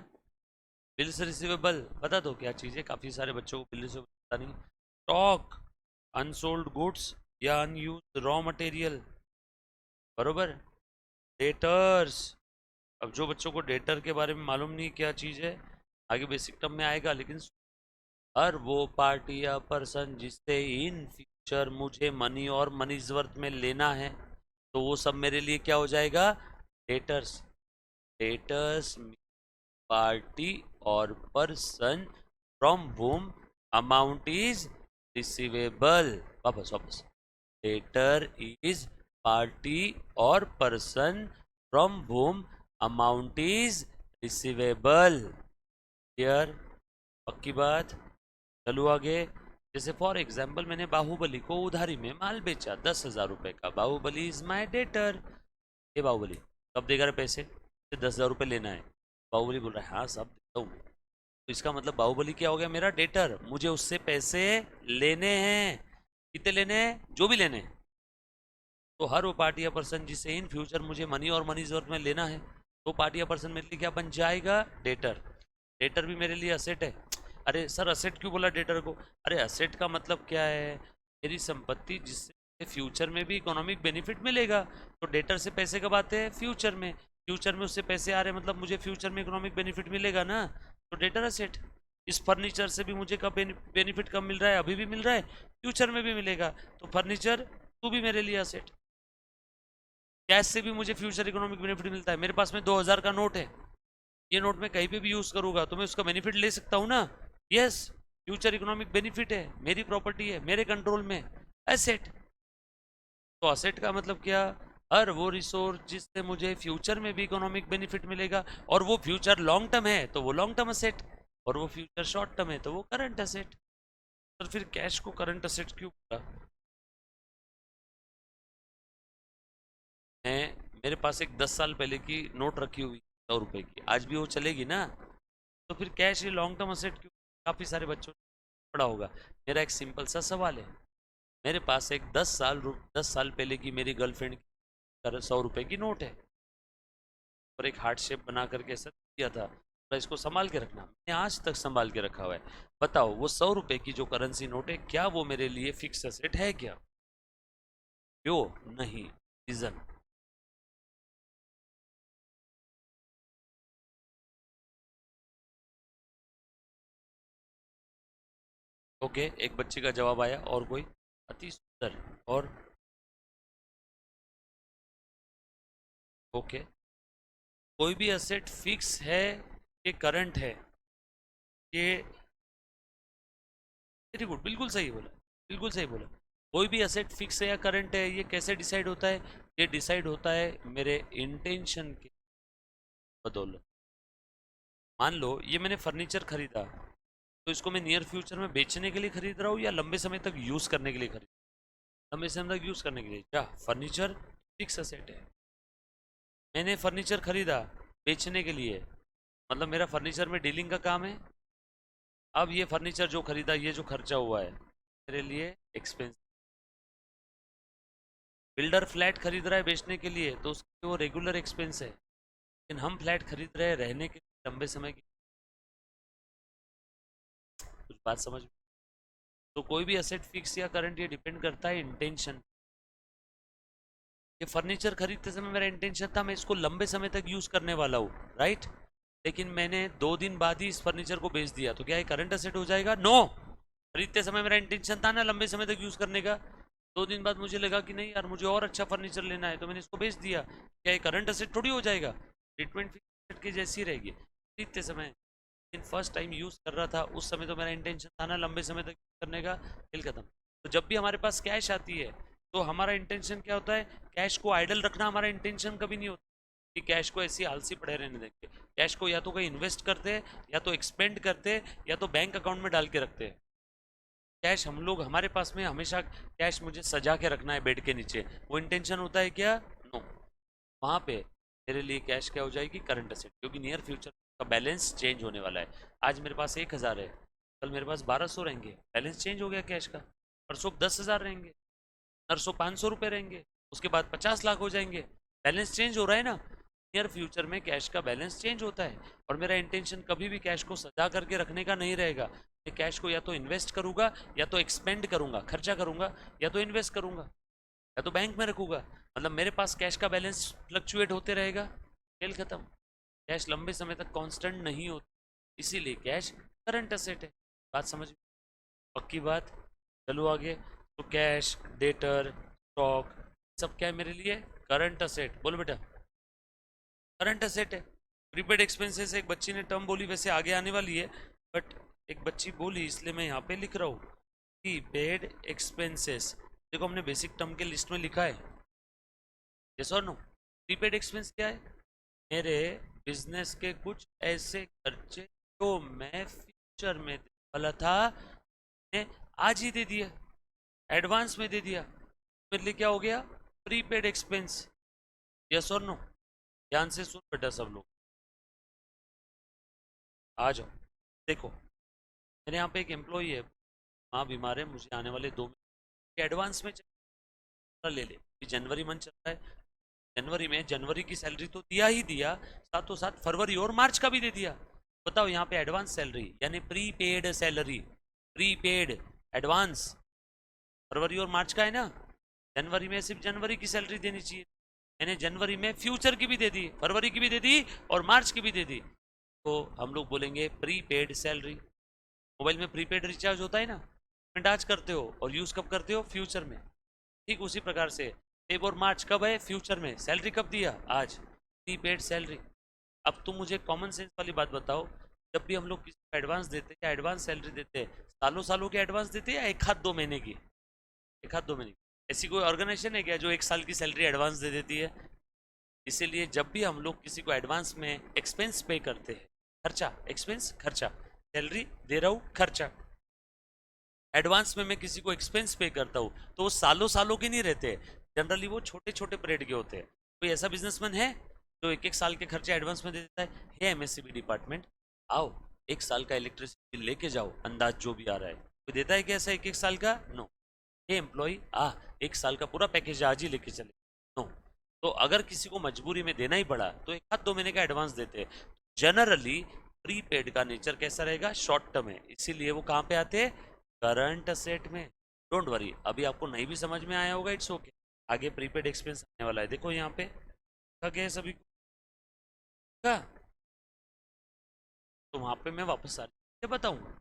बिल्स रिसीवेबल बता दो क्या चीज़ है, काफ़ी सारे बच्चों को बिल रिसीवेबल पता नहीं। स्टॉक, अनसोल्ड गुड्स या अनयूज रॉ मटेरियल, बरोबर। डेटर्स, अब जो बच्चों को डेटर के बारे में मालूम नहीं क्या चीज़ है, आगे बेसिक टर्म में आएगा, लेकिन हर वो पार्टी या पर्सन जिससे इन फ्यूचर मुझे मनी और मनीज वर्थ में लेना है, तो वो सब मेरे लिए क्या हो जाएगा? डेटर्स। डेटर्स पार्टी और person from whom amount is receivable. वापस वापस। डेटर इज पार्टी और person from whom amount is receivable. Clear? पक्की बात? चलो आगे। जैसे फॉर एग्जाम्पल मैंने बाहुबली को उधारी में माल बेचा 10,000 रुपए का। Bahubali is my debtor. ये बाहुबली कब देगा रे पैसे? 10,000 रुपये लेना है। बाहुबली बोल रहा है हाँ सब देता हूँ। तो इसका मतलब बाहुबली क्या हो गया? मेरा डेटर। मुझे उससे पैसे लेने हैं। कितने लेने हैं? जो भी लेने हैं। तो हर वो पार्टी या पर्सन जिसे इन फ्यूचर मुझे मनी और मनी जरूरत में लेना है, तो पार्टी या पर्सन मेरे लिए क्या बन जाएगा? डेटर। डेटर भी मेरे लिए असेट है। अरे सर असेट क्यों बोला डेटर को? अरे असेट का मतलब क्या है? मेरी संपत्ति जिससे फ्यूचर में भी इकोनॉमिक बेनिफिट मिलेगा। तो डेटर से पैसे कब आते हैं? फ्यूचर में। फ्यूचर में उससे पैसे आ रहे हैं मतलब मुझे फ्यूचर में इकोनॉमिक बेनिफिट मिलेगा ना। तो डेटर असेट। इस फर्नीचर से भी मुझे कब बेनिफिट कब मिल रहा है? अभी भी मिल रहा है, फ्यूचर में भी मिलेगा। तो फर्नीचर तू भी मेरे लिए असेट। कैश से भी मुझे फ्यूचर इकोनॉमिक बेनिफिट मिलता है। मेरे पास में 2,000 का नोट है, ये नोट मैं कहीं पे भी यूज करूंगा तो मैं उसका बेनिफिट ले सकता हूँ ना। यस, फ्यूचर इकोनॉमिक बेनिफिट है, मेरी प्रॉपर्टी है, मेरे कंट्रोल में। एसेट। तो असेट का मतलब क्या? हर वो रिसोर्स जिससे मुझे फ्यूचर में भी इकोनॉमिक बेनिफिट मिलेगा। और वो फ्यूचर लॉन्ग टर्म है तो वो लॉन्ग टर्म असेट, और वो फ्यूचर शॉर्ट टर्म है तो वो करंट असेट। तो फिर कैश को करंट असेट क्यों बोला? मैं, मेरे पास एक 10 साल पहले की नोट रखी हुई 100 रुपए की, आज भी वो चलेगी ना। तो फिर कैश ये लॉन्ग टर्म असेट क्यों? काफ़ी सारे बच्चों ने पढ़ा होगा। मेरा एक सिंपल सा सवाल है। मेरे पास एक 10 साल पहले की मेरी गर्लफ्रेंड की 100 रुपए की नोट है, और एक हार्ट शेप बना करके ऐसा दिया था, तो इसको संभाल के रखना। मैंने आज तक संभाल के रखा हुआ है। बताओ वो 100 रुपए की जो करेंसी नोट है, क्या वो मेरे लिए फिक्स असेट है क्या? क्यों नहीं? रीजन? ओके, एक बच्चे का जवाब आया। और कोई? अति सुंदर। और? ओके, कोई भी असेट फिक्स है ये करंट है? ये वेरी गुड, बिल्कुल सही बोला, बिल्कुल सही बोला। कोई भी असेट फिक्स है या करंट है, ये कैसे डिसाइड होता है? ये डिसाइड होता है मेरे इंटेंशन के बदौलत। मान लो ये मैंने फर्नीचर खरीदा, तो इसको मैं नियर फ्यूचर में बेचने के लिए खरीद रहा हूँ या लंबे समय तक यूज करने के लिए खरीद? लंबे समय तक यूज करने के लिए। क्या फर्नीचर फिक्स असेट है? मैंने फर्नीचर खरीदा बेचने के लिए, मतलब मेरा फर्नीचर में डीलिंग का काम है। अब ये फर्नीचर जो खरीदा, ये जो खर्चा हुआ है मेरे लिए एक्सपेंस। बिल्डर फ्लैट खरीद रहा है बेचने के लिए, तो उसके वो रेगुलर एक्सपेंस है। लेकिन हम फ्लैट खरीद रहे हैं रहने के लिए लंबे समय की। कुछ बात समझ में? तो कोई भी असेट फिक्स या करंट, ये डिपेंड करता है इंटेंशन। ये फर्नीचर खरीदते समय मेरा इंटेंशन था मैं इसको लंबे समय तक यूज करने वाला हूँ, राइट। लेकिन मैंने 2 दिन बाद ही इस फर्नीचर को बेच दिया, तो क्या ये करंट असेट हो जाएगा? नो। खरीदते समय मेरा इंटेंशन था ना लंबे समय तक यूज करने का। 2 दिन बाद मुझे लगा कि नहीं यार, मुझे और अच्छा फर्नीचर लेना है, तो मैंने इसको बेच दिया। क्या ये करंट असेट थोड़ी हो जाएगा? ट्रीटमेंट फिक्स एसेट की जैसी रहेगी खरीदते समय। लेकिन फर्स्ट टाइम यूज कर रहा था उस समय, तो मेरा इंटेंशन था ना लंबे समय तक यूज करने का, खेल खत्म। तो जब भी हमारे पास कैश आती है, तो हमारा इंटेंशन क्या होता है? कैश को आइडल रखना हमारा इंटेंशन कभी नहीं होता कि कैश को ऐसी आलसी पड़े रहने देंगे। कैश को या तो कहीं इन्वेस्ट करते हैं, या तो एक्सपेंड करते हैं, या तो बैंक अकाउंट में डाल के रखते हैं। कैश हम लोग, हमारे पास में हमेशा कैश मुझे सजा के रखना है बेड के नीचे, वो इंटेंशन होता है क्या? नो। वहाँ पे मेरे लिए कैश क्या हो जाएगी? करंट असेट, क्योंकि नियर फ्यूचर का बैलेंस चेंज होने वाला है। आज मेरे पास 1,000 है, कल मेरे पास 1,200 रहेंगे, बैलेंस चेंज हो गया कैश का। परसों 10,000 रहेंगे, परसों 500 रुपये रहेंगे, उसके बाद 50 लाख हो जाएंगे। बैलेंस चेंज हो रहा है ना। नियर फ्यूचर में कैश का बैलेंस चेंज होता है, और मेरा इंटेंशन कभी भी कैश को सजा करके रखने का नहीं रहेगा। मैं कैश को या तो इन्वेस्ट करूंगा, या तो एक्सपेंड करूंगा, खर्चा करूंगा, या तो इन्वेस्ट करूंगा, या तो बैंक में रखूंगा। मतलब मेरे पास कैश का बैलेंस फ्लक्चुएट होते रहेगा, खेल खत्म। कैश लंबे समय तक कांस्टेंट नहीं होती, इसीलिए कैश करंट असेट है। बात समझ में? पक्की बात। चलो आगे। तो कैश, डेटर, स्टॉक, सब क्या है मेरे लिए? Current asset. बोलो बेटा, करंट असेट है। प्रीपेड एक्सपेंसेस एक बच्ची ने टर्म बोली, वैसे आगे आने वाली है, बट एक बच्ची बोली इसलिए मैं यहाँ पे लिख रहा हूँ। प्रीपेड एक्सपेंसेस, देखो हमने बेसिक टर्म के लिस्ट में लिखा है, यस और नो? प्रीपेड एक्सपेंस क्या है? मेरे बिजनेस के कुछ ऐसे खर्चे जो मैं फ्यूचर में देने वाला था, मैंने आज ही दे दिया, एडवांस में दे दिया। मेरे लिए क्या हो गया? Prepaid expense. यस और नो? ध्यान से सुन बेटा सब लोग, आ जाओ। देखो, मेरे यहाँ पे एक एम्प्लॉई है, माँ बीमार है, मुझे आने वाले 2 महीने एडवांस में ले ले। जनवरी मंथ चल रहा है, जनवरी में जनवरी की सैलरी तो दिया ही दिया, साथों साथ फरवरी और मार्च का भी दे दिया। बताओ, यहाँ पे एडवांस सैलरी यानी प्रीपेड सैलरी, प्रीपेड एडवांस फरवरी और मार्च का है ना। जनवरी में सिर्फ जनवरी की सैलरी देनी चाहिए, मैंने जनवरी में फ्यूचर की भी दे दी, फरवरी की भी दे दी, और मार्च की भी दे दी। तो हम लोग बोलेंगे प्रीपेड सैलरी। मोबाइल में प्रीपेड रिचार्ज होता है ना, पेमेंट आज करते हो और यूज कब करते हो? फ्यूचर में। ठीक उसी प्रकार से फेब और मार्च कब है? फ्यूचर में। सैलरी कब दिया? आज। Prepaid salary. अब तुम मुझे कॉमन सेंस वाली बात बताओ, जब भी हम लोग किसी को एडवांस देते हैं या एडवांस सैलरी देते हैं, सालों सालों के एडवांस देते हैं या एक हाथ 2 महीने की? एक हाथ 2 महीने की। ऐसी कोई ऑर्गेनाइजेशन है क्या जो 1 साल की सैलरी एडवांस दे देती है? इसीलिए जब भी हम लोग किसी को एडवांस में एक्सपेंस पे करते हैं, खर्चा, एक्सपेंस खर्चा, सैलरी दे रहा हूँ, खर्चा, एडवांस में मैं किसी को एक्सपेंस पे करता हूँ, तो वो सालों सालों के नहीं रहते, जनरली वो छोटे छोटे पीरियड के होते हैं। कोई ऐसा बिजनेसमैन है जो 1 1 साल के खर्चे एडवांस में दे देता है? हे एमएससीबी डिपार्टमेंट, आओ 1 साल का इलेक्ट्रिसिटी लेके जाओ, अंदाज जो भी आ रहा है, कोई देता है क्या ऐसा 1 1 साल का? नो। हे एम्प्लॉय, 1 साल का पूरा पैकेज आज ही लेके चले? नो। तो अगर किसी को मजबूरी में देना ही पड़ा, तो 1 हाथ 2 महीने का एडवांस देते हैं। जनरली प्रीपेड का नेचर कैसा रहेगा? शॉर्ट टर्म है, इसीलिए वो कहाँ पे आते हैं? करंट असेट में। डोंट वरी, अभी आपको नहीं भी समझ में आया होगा, इट्स ओके। आगे प्रीपेड एक्सपेंस आने वाला है, देखो यहाँ पे क्या क्या है सभी का। तो वहां पे मैं वापस सारी बताऊंगा,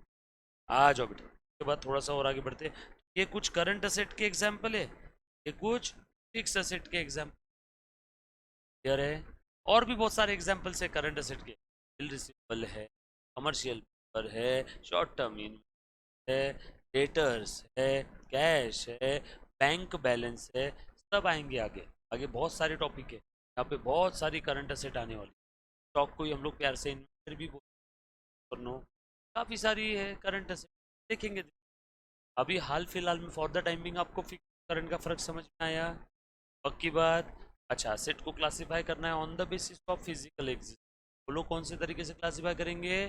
आ जाओ बेटा। उसके बाद थोड़ा सा और आगे बढ़ते हैं। ये कुछ करंट असेट के एग्जाम्पल है, ये कुछ फिक्स असेट के एग्जाम्पल क्लियर है। और भी बहुत सारे एग्जाम्पल्स है करंट असेट के। बिल रिसीवेबल है, कमर्शियल पेपर है, शॉर्ट टर्म है, डेटर्स है, कैश है, बैंक बैलेंस है, सब आएंगे आगे। आगे बहुत सारे टॉपिक है, यहाँ पे बहुत सारी करंट असेट आने वाली। स्टॉक को ही हम लोग प्यार से इन्वेंटरी भी बोलते हैं, काफ़ी सारी है करंट असेट, देखेंगे। अभी हाल फिलहाल में फॉर द टाइमिंग आपको फिक्स करंट का फर्क समझ में आया? पक्की बात। अच्छा, असेट को क्लासिफाई करना है on the basis of physical exist. बोलो कौन से तरीके से क्लासिफाई करेंगे?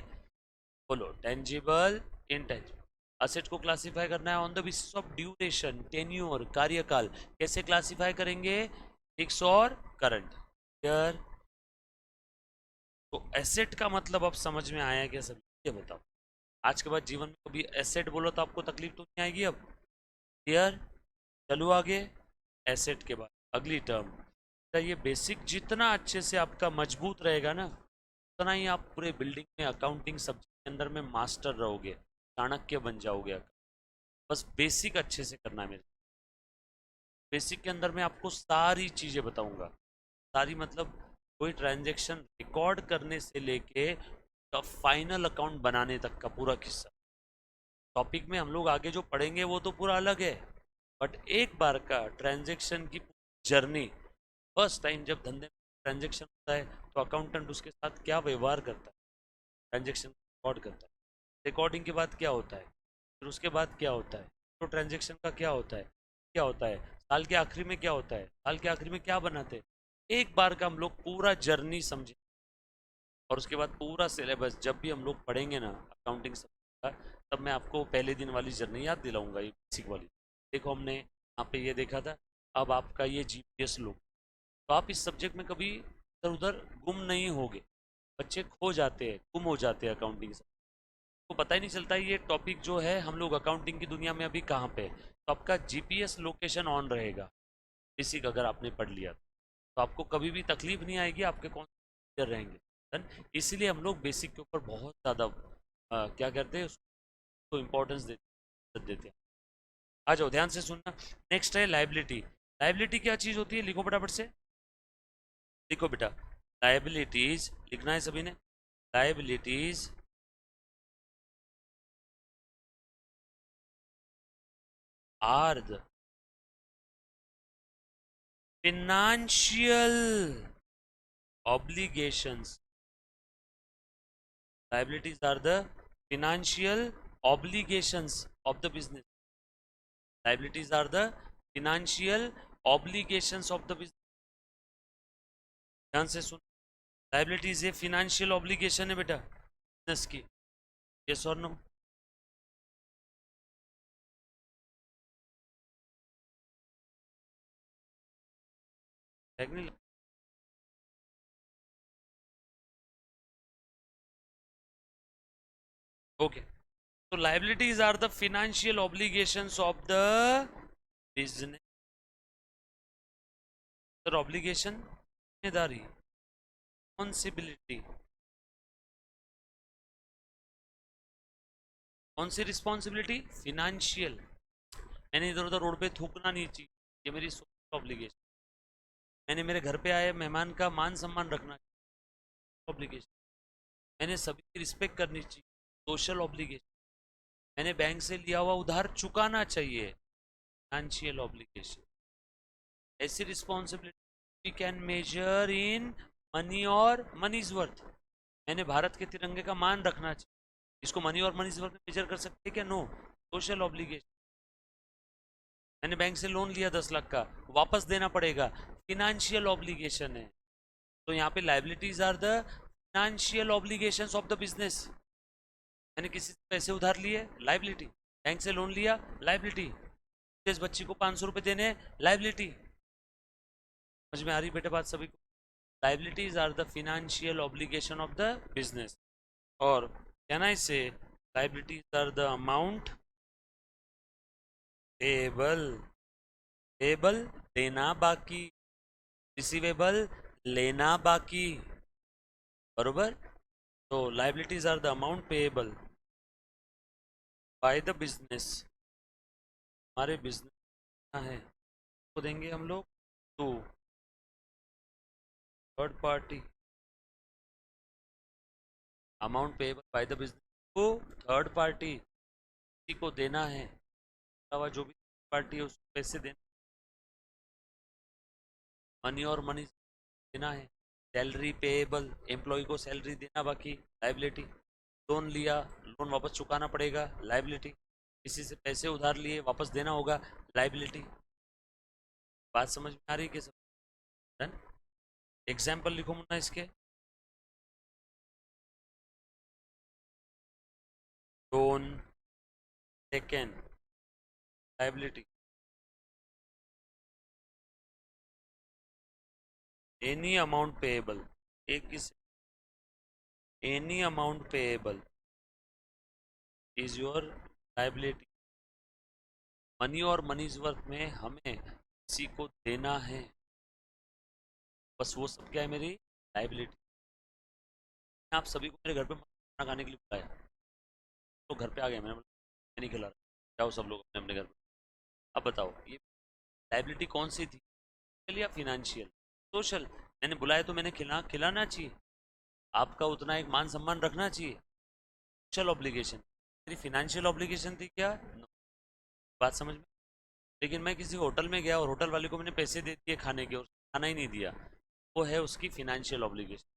बोलो, टेंजिबल, इनटेंजिबल। असेट को क्लासिफाई करना है on the basis of duration, tenure, कार्यकाल। कैसे क्लासिफाई करेंगे? फिक्स और करंट। क्लियर? तो एसेट का मतलब अब समझ में आया क्या सभी? ये बताओ, आज के बाद जीवन में कभी एसेट बोलो तो आपको तकलीफ तो नहीं आएगी अब? क्लियर? चलो आगे। एसेट के बाद अगली टर्म, ये बेसिक जितना अच्छे से आपका मजबूत रहेगा ना, उतना ही आप पूरे बिल्डिंग में अकाउंटिंग सब्जेक्ट के अंदर में मास्टर रहोगे, चाणक्य बन जाओगे। बस बेसिक अच्छे से करना है मेरे। बेसिक के अंदर मैं आपको सारी चीज़ें बताऊंगा, सारी मतलब कोई ट्रांजैक्शन रिकॉर्ड करने से लेके फाइनल अकाउंट बनाने तक का पूरा किस्सा। टॉपिक में हम लोग आगे जो पढ़ेंगे वो तो पूरा अलग है, बट एक बार का ट्रांजैक्शन की जर्नी, फर्स्ट टाइम जब धंधे में ट्रांजैक्शन होता है तो अकाउंटेंट उसके साथ क्या व्यवहार करता है, ट्रांजैक्शन रिकॉर्ड करता है। रिकॉर्डिंग के बाद क्या होता है, फिर उसके बाद क्या होता है, तो ट्रांजैक्शन का क्या होता है, क्या होता है, साल के आखिरी में क्या होता है, साल के आखिरी में क्या बनाते हैं। एक बार का हम लोग पूरा जर्नी समझे, और उसके बाद पूरा सिलेबस जब भी हम लोग पढ़ेंगे ना अकाउंटिंग का, तब मैं आपको पहले दिन वाली जर्नी याद दिलाऊंगा, ये बेसिक वाली। देखो हमने यहाँ पे ये देखा था, अब आपका ये जीपीएस लो, तो आप इस सब्जेक्ट में कभी इधर उधर गुम नहीं होगे। बच्चे खो जाते हैं, गुम हो जाते हैं अकाउंटिंग से, तो पता ही नहीं चलता ये टॉपिक जो है हम लोग अकाउंटिंग की दुनिया में अभी कहाँ पे है। तो आपका जीपीएस लोकेशन ऑन रहेगा बेसिक अगर आपने पढ़ लिया, तो आपको कभी भी तकलीफ नहीं आएगी, आपके कौन से रहेंगे। Done? इसीलिए हम लोग बेसिक के ऊपर बहुत ज़्यादा क्या करते हैं, उसको इम्पोर्टेंस देते हैं। आ जाओ ध्यान से सुनना। नेक्स्ट है लाइबिलिटी। लाइबिलिटी क्या चीज़ होती है, लिखो फटाफट से, लिखो बेटा। लाइबिलिटीज लिखना है सभी ने। Liabilities are the financial obligations. Liabilities are the financial obligations of the business. Liabilities are the financial obligations of the business. ध्यान से सुन, लाइबिलिटीज ये फिनेंशियल ऑब्लिगेशन है बेटा बिजनेस की। यस और no? Okay, so liabilities are the financial obligations of the business. Sir, obligation जिम्मेदारी, responsibility, कौन सी रिस्पॉन्सिबिलिटी, फिनेंशियल। मैंने इधर उधर रोड पे थूकना नहीं चाहिए, ये मेरी सोशल ऑब्लिगेशन। मैंने मेरे घर पे आए मेहमान का मान सम्मान रखना चाहिए, ऑब्लिगेशन। मैंने सभी की रिस्पेक्ट करनी चाहिए, सोशल ऑब्लिगेशन। मैंने बैंक से लिया हुआ उधार चुकाना चाहिए, फाइनेंशियल ऑब्लिगेशन। ऐसी responsibility we can measure in money और मनीज वर्थ। मैंने भारत के तिरंगे का मान रखना चाहिए, इसको मनी और मनीज वर्थ में मेजर कर सकते हैं क्या? No, social obligation. मैंने बैंक से लोन लिया 10 लाख का, वापस देना पड़ेगा, फिनेंशियल ऑब्लिगेशन है। तो यहाँ पे liabilities are the financial obligations of the business. मैंने किसी से पैसे उधार लिए, लाइबिलिटी। बैंक से लोन लिया, लाइबिलिटी। इस बच्ची को 500 रुपये देने, लाइबिलिटी। समझ में आ रही बेटे बात सभी को? Liabilities are the financial obligation of the business. और can I say liabilities are the amount payable. Payable देना बाकी, रिसीवेबल लेना बाकी, बरोबर। तो liabilities are the amount payable by the business. हमारे बिजनेस है तो देंगे हम लोग to third party. Amount payable by the business को थर्ड पार्टी किसी को देना है, अलावा जो भी पार्टी है उसको पैसे देना, मनी और मनी देना है। सैलरी पेएबल, एम्प्लॉय को सैलरी देना बाकी, लाइबिलिटी। लोन लिया, लोन वापस चुकाना पड़ेगा, लाइबिलिटी। किसी से पैसे उधार लिए, वापस देना होगा, लाइबिलिटी। बात समझ में आ रही है कि सब? एग्जाम्पल लिखो मुन्ना इसके। Loan, second liability, any amount payable, एक किस, any amount payable is your liability. Money और मनीज वर्थ में हमें किसी को देना है, बस वो सब क्या है, मेरी लाइबिलिटी। आप सभी को मेरे घर पे खाना खाने के लिए बुलाया, तो घर पे आ गए, मैंने बोला मैं नहीं खिला रहा, जाओ सब लोग अपने अपने घर पे। अब बताओ ये लाइबिलिटी कौन सी थी, या फिनेंशियल, सोशल? मैंने बुलाया तो मैंने खिलाना चाहिए, आपका उतना एक मान सम्मान रखना चाहिए। सोशल ऑब्लिगेशन, मेरी फिनेंशियल ऑब्लिगेशन थी क्या? No. बात समझ में? लेकिन मैं किसी होटल में गया और होटल वाले को मैंने पैसे दे दिए खाने के और खाना ही नहीं दिया, वो है उसकी फिनेंशियल ऑब्लिगेशन।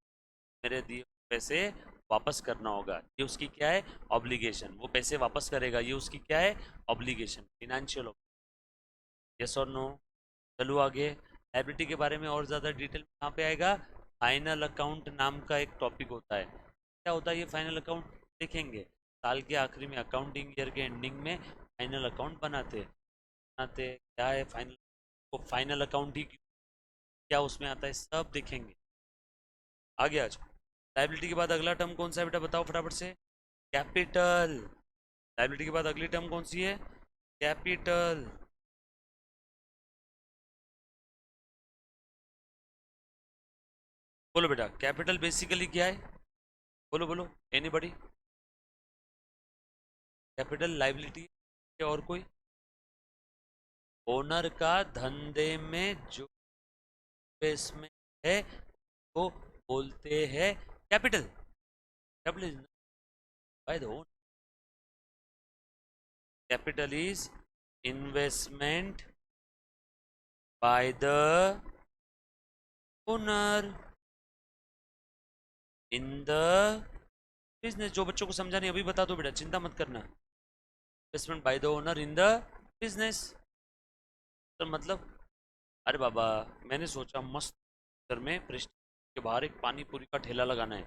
मेरे दिए हुए पैसे वापस करना होगा, ये उसकी क्या है? ऑब्लिगेशन। वो पैसे वापस करेगा, ये उसकी क्या है? Obligation, financial. यस और नो? चलो आगे। लायबिलिटी के बारे में और ज़्यादा डिटेल कहाँ पे आएगा? फाइनल अकाउंट नाम का एक टॉपिक होता है। क्या होता है ये फाइनल अकाउंट? देखेंगे साल के आखिरी में, अकाउंटिंग ईयर के एंडिंग में फाइनल अकाउंट बनाते क्या है फाइनल, वो फाइनल अकाउंट ही क्या उसमें आता है, सब देखेंगे। आगे आ जाओ। लायबिलिटी के बाद अगला टर्म कौन सा है बेटा, बताओ फटाफट से। कैपिटल। लायबिलिटी के बाद अगली टर्म कौन सी है? कैपिटल। बोलो बेटा, कैपिटल बेसिकली क्या है? बोलो बोलो, एनीबॉडी? कैपिटल लायबिलिटी और कोई? ओनर का धंधे में जो इन्वेस्टमेंट है वो बोलते हैं capital. Capital is by the owner. Capital is investment by the owner in the business. जो बच्चों को समझा नहीं अभी बता दो बेटा, चिंता मत करना। Investment by the owner in the business, तो मतलब, अरे बाबा, मैंने सोचा मस्त घर में प्रेस्टीज के बाहर एक पानी पूरी का ठेला लगाना है,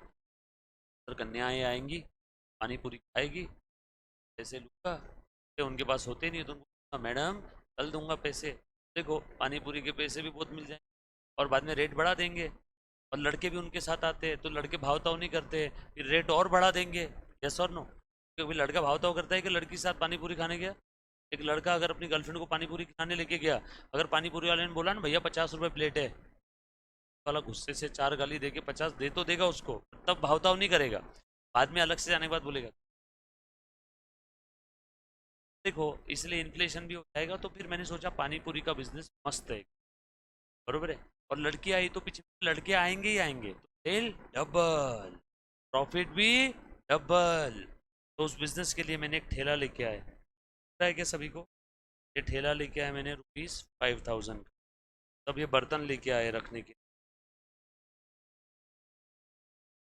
और कन्याएं आएंगी, पानी पूरी खाएगी, पैसे लूँगा, उनके पास होते नहीं तो उनको बोलूंगा, मैडम कल दूंगा पैसे, देखो पानी पूरी के पैसे भी बहुत मिल जाएंगे, और बाद में रेट बढ़ा देंगे। और लड़के भी उनके साथ आते हैं तो लड़के भावताव नहीं करते, फिर रेट और बढ़ा देंगे। यस और नो? क्योंकि लड़का भावताव करता है कि लड़की के साथ पानी पूरी खाने गया। एक लड़का अगर अपनी गर्लफ्रेंड को पानी पूरी खिलाने लेके गया, अगर पानी पूरी वाले ने बोला ना भैया 50 रुपये प्लेट है, वाला गुस्से से चार गाली दे के 50 दे तो देगा उसको, तब भावताव नहीं करेगा, बाद में अलग से जाने के बाद बोलेगा। देखो इसलिए इन्फ्लेशन भी हो जाएगा, तो फिर मैंने सोचा पानी पूरी का बिजनेस मस्त है, बरोबर है। और लड़की आई तो पीछे लड़के आएंगे ही आएंगे, तो सेल डबल, प्रॉफिट भी डबल। तो उस बिजनेस के लिए मैंने एक ठेला लेके आया, पता है क्या सभी को? ये ठेला लेके आया मैंने ₹5000 का। तब ये बर्तन लेके आए रखने के,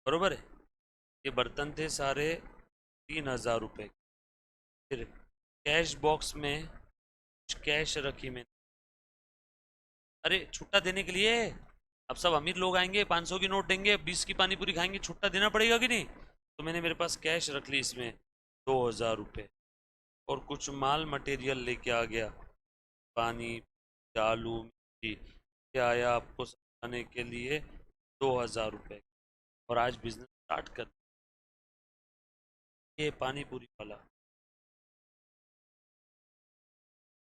बरोबर है। ये बर्तन थे सारे 3000 रुपये। फिर कैश बॉक्स में कुछ कैश रखी मैंने, अरे छुट्टा देने के लिए। अब सब अमीर लोग आएंगे, 500 की नोट देंगे, 20 की पानी पूरी खाएंगे, छुट्टा देना पड़ेगा कि नहीं? तो मैंने मेरे पास कैश रख ली इसमें 2000 रुपये, और कुछ माल मटेरियल लेके आ गया, पानी, आलू, मिर्ची, क्या आया आपको समझाने के लिए, 2000 रुपये। और आज बिजनेस स्टार्ट कर, ये पानी पूरी वाला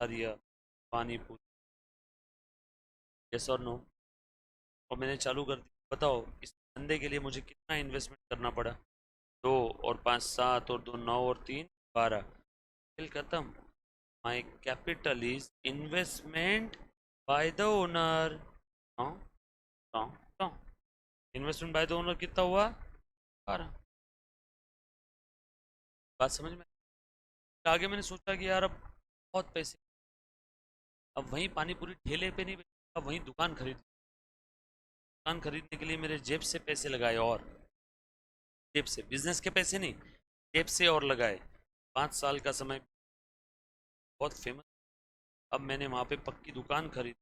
दिया, पानी पूरी। यस और नो? और मैंने चालू कर दी। बताओ इस धंधे के लिए मुझे कितना इन्वेस्टमेंट करना पड़ा? 2 और 5 7 और 2 9 और 3 12, खेल खत्म। My capital is investment by the owner. Investment by the owner कितना हुआ? 12। बात समझ में? आगे मैंने सोचा कि यार अब बहुत पैसे, अब वहीं पानी पूरी ठेले पे नहीं, अब वहीं दुकान खरीदने के लिए मेरे जेब से पैसे लगाए, और जेब से, बिजनेस के पैसे नहीं, जेब से और लगाए। 5 साल का समय, बहुत फेमस। अब मैंने वहाँ पे पक्की दुकान खरीदी,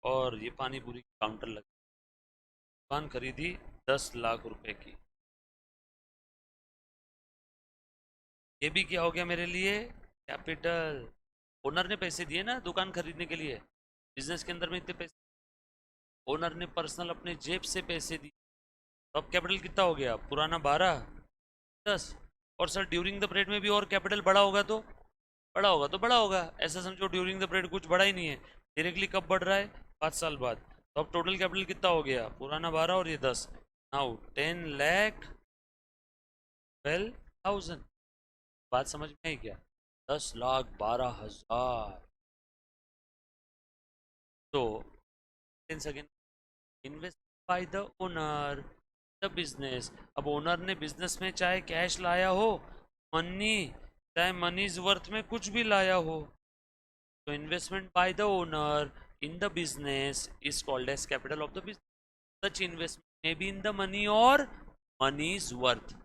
और ये पानी पूरी काउंटर लगा, दुकान खरीदी 10 लाख रुपए की। ये भी क्या हो गया मेरे लिए? कैपिटल। ओनर ने पैसे दिए ना दुकान खरीदने के लिए, बिजनेस के अंदर में इतने पैसे ओनर ने पर्सनल अपने जेब से पैसे दिए। तो अब कैपिटल कितना हो गया? पुराना 12, 10, और सर ड्यूरिंग द पीरियड में भी और कैपिटल बढ़ा होगा तो बढ़ा होगा, तो बढ़ा होगा, ऐसा समझो ड्यूरिंग द पीरियड कुछ बढ़ा ही नहीं है, डायरेक्टली कब बढ़ रहा है? 5 साल बाद। तो अब टोटल कैपिटल कितना हो गया? पुराना 12 और ये 10, नाउ 10 लाख 12,000। बात समझ में आई क्या? 10,12,000। तो second, invest bye the owner the business. अब ओनर ने बिजनेस में चाहे कैश लाया हो, मनी, चाहे मनीज वर्थ में कुछ भी लाया हो, तो investment by the owner in the business is called as capital of the business. Such investment may be in the money और मनीज वर्थ।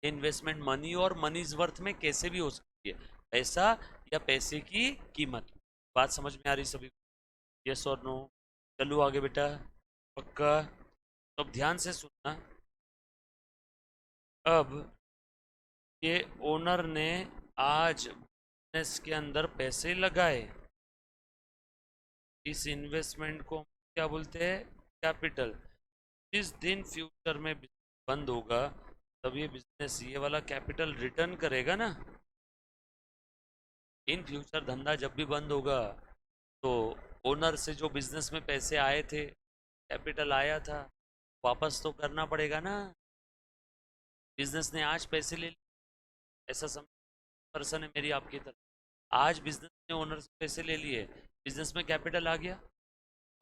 इन्वेस्टमेंट मनी और मनीज वर्थ में कैसे भी हो सकती है, पैसा या पैसे की कीमत। बात समझ में आ रही सभी? यस और नो? चलो आगे बेटा, पक्का? तो अब ध्यान से सुनना। अब ये ओनर ने आज बिजनेस के अंदर पैसे लगाए, इस इन्वेस्टमेंट को क्या बोलते हैं? कैपिटल। जिस दिन फ्यूचर में बंद होगा, तब ये बिजनेस ये वाला कैपिटल रिटर्न करेगा ना। इन फ्यूचर धंधा जब भी बंद होगा, तो ओनर से जो बिजनेस में पैसे आए थे, कैपिटल आया था, वापस तो करना पड़ेगा ना। बिजनेस ने आज पैसे ले लिए, ऐसा समझ, पर्सन है मेरी आपकी तरफ। आज बिजनेस ने ओनर से पैसे ले लिए, बिजनेस में कैपिटल आ गया।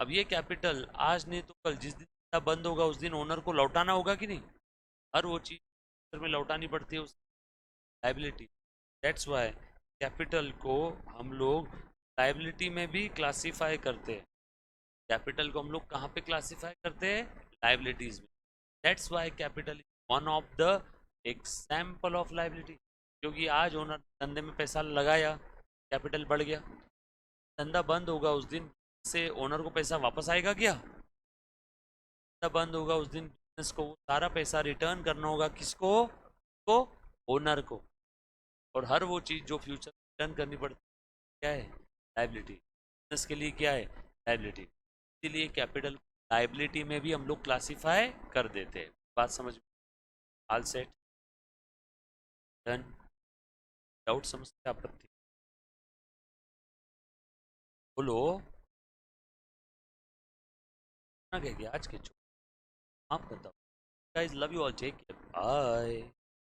अब ये कैपिटल आज नहीं तो कल, जिस दिन धंधा बंद होगा उस दिन ओनर को लौटाना होगा कि नहीं? हर वो चीज में लौटानी पड़ती है उस लाइबिलिटी। दैट्स वाई कैपिटल को हम लोग लाइबिलिटी में भी क्लासीफाई करते हैं। कैपिटल को हम लोग कहाँ पे क्लासीफाई करते हैं? लाइबिलिटीज में। That's why capital is one of the example of liability. क्योंकि आज ओनर धंधे में पैसा लगाया, कैपिटल बढ़ गया, धंधा बंद होगा उस दिन से ओनर को पैसा वापस आएगा क्या? धंधा बंद होगा उस दिन बिजनेस को सारा पैसा रिटर्न करना होगा, किसको? को ओनर को। और हर वो चीज़ जो फ्यूचर रिटर्न करनी पड़ती है, क्या है? लाइबिलिटी। बिजनेस के लिए क्या है? लाइबिलिटी। इसीलिए कैपिटल लाइबिलिटी में भी हम लोग क्लासीफाई कर देते हैं। बात समझ में? All set? डन? डाउट, समस्या, आपत्ति? बोलो ना। क्या आज के आप बताओ। Guys love you all, take care, bye.